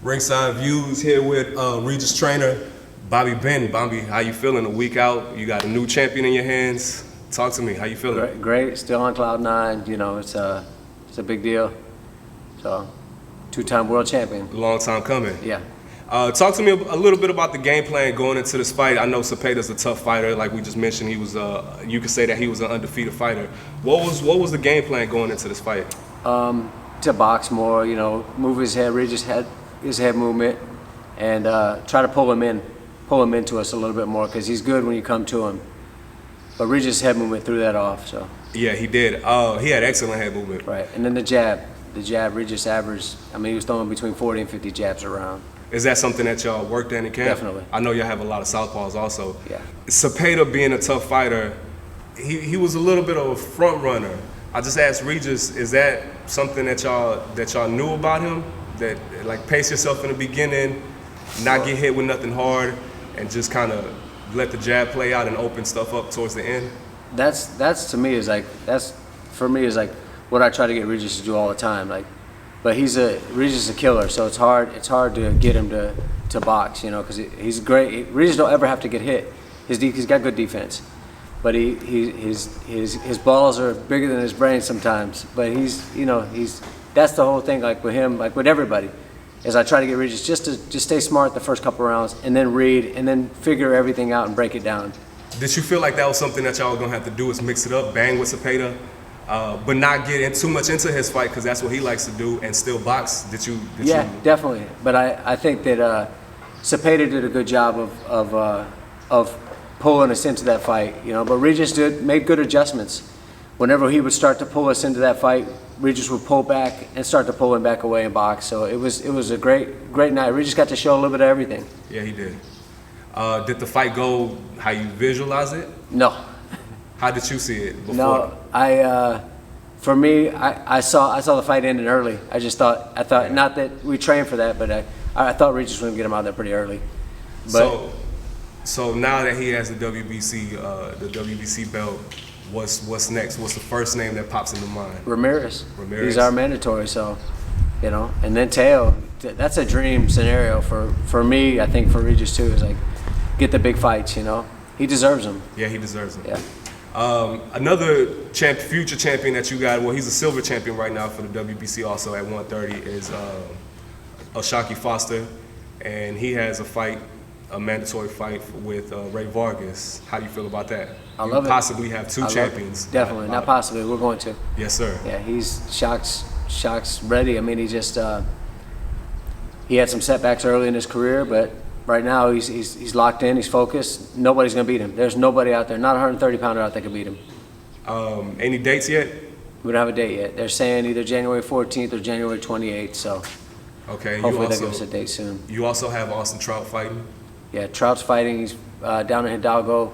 Ringside Views here with Regis trainer Bobby Benton. Bobby, how you feeling? A week out, you got a new champion in your hands. Talk to me. How you feeling? Great. Still on cloud nine. You know, it's a big deal. So, two-time world champion. Long time coming. Yeah. Talk to me a little bit about the game plan going into this fight. I know Cepeda's a tough fighter. Like we just mentioned, he was. You could say that he was an undefeated fighter. What was the game plan going into this fight? To box more. You know, move his head. Regis had his head movement, and try to pull him into us a little bit more because he's good when you come to him. But Regis' head movement threw that off. So. Yeah, he did. He had excellent head movement. Right, and then the jab, Regis averaged. I mean, he was throwing between 40 and 50 jabs around. Is that something that y'all worked in camp? Definitely. I know y'all have a lot of southpaws also. Yeah. Cepeda being a tough fighter, he was a little bit of a front runner. I just asked Regis, is that something that y'all knew about him? That like pace yourself in the beginning, not get hit with nothing hard, and just kind of let the jab play out and open stuff up towards the end? That's to me is like what I try to get Regis to do all the time. Like, but Regis is a killer, so it's hard to get him to box, you know, because he's great. Regis don't ever have to get hit. He's got good defense, but his balls are bigger than his brain sometimes. But that's the whole thing. Like with him, like with everybody, is I try to get Regis just to stay smart the first couple rounds, and then read, and then figure everything out and break it down. Did you feel like that was something that y'all were gonna have to do? Is mix it up, bang with Cepeda? But not get too much into his fight because that's what he likes to do, and still box. Yeah, definitely. But I think that Cepeda did a good job of pulling us into that fight, you know. But Regis made good adjustments. Whenever he would start to pull us into that fight, Regis would pull back and start to pull him back away and box. So it was a great night. Regis got to show a little bit of everything. Yeah, he did. Did the fight go how you visualize it? No. How did you see it before? No, for me, I saw the fight ending early. I thought, yeah. Not that we trained for that, but I thought Regis was going to get him out there pretty early. But, so now that he has the WBC belt, what's next? What's the first name that pops into mind? Ramirez. He's our mandatory, so, you know. And then Teo, that's a dream scenario for me. I think for Regis too, is like get the big fights, you know. He deserves them. Yeah, he deserves them. Yeah. Another future champion that you got, well, he's a silver champion right now for the WBC also at 130, is O'Shaquie Foster, and he has a mandatory fight with Ray Vargas. How do you feel about that? I love it. Possibly have two champions. Definitely, not possibly. We're going to. Yes, sir. Yeah, Shaq's ready. I mean, he had some setbacks early in his career, but right now he's locked in. He's focused. Nobody's gonna beat him. There's nobody out there, not a 130-pounder out there can beat him. Any dates yet? We don't have a date yet. They're saying either January 14th or January 28th. So okay. Hopefully they'll give us a date soon. You also have Austin Trout fighting. Yeah, Trout's fighting. He's down in Hidalgo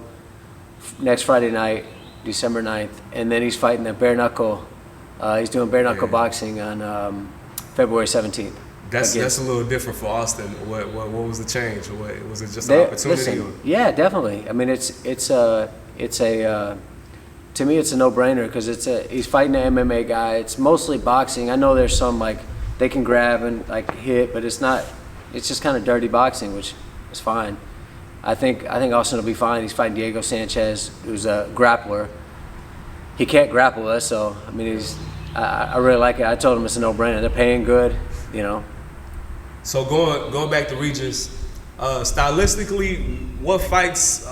next Friday night, December 9th, and then he's fighting at bare knuckle. He's doing bare knuckle boxing on February 17th. That's a little different for Austin. What was the change? Was it just an opportunity? Listen, yeah, definitely. I mean, to me, it's a no-brainer because he's fighting an MMA guy. It's mostly boxing. I know there's some like they can grab and like hit, but it's not. It's just kind of dirty boxing, which is fine. I think Austin will be fine. He's fighting Diego Sanchez, who's a grappler. He can't grapple us, so I mean, I really like it. I told him it's a no-brainer. They're paying good, you know. So going back to Regis, stylistically, what fights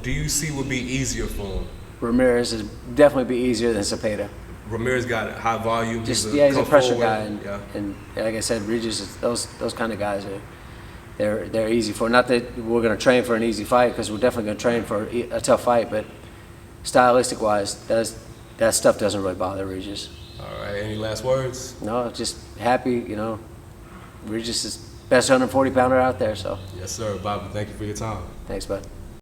do you see would be easier for him? Ramirez is definitely be easier than Cepeda. Ramirez got high volume. He's a pressure guy, and like I said, Regis, those kind of guys they're easy for. Not that we're going to train for an easy fight, because we're definitely going to train for a tough fight, but stylistic wise, that stuff doesn't really bother Regis. All right. Any last words? No, just happy. You know, Regis is best 140-pounder out there. So. Yes, sir. Bobby, thank you for your time. Thanks, bud.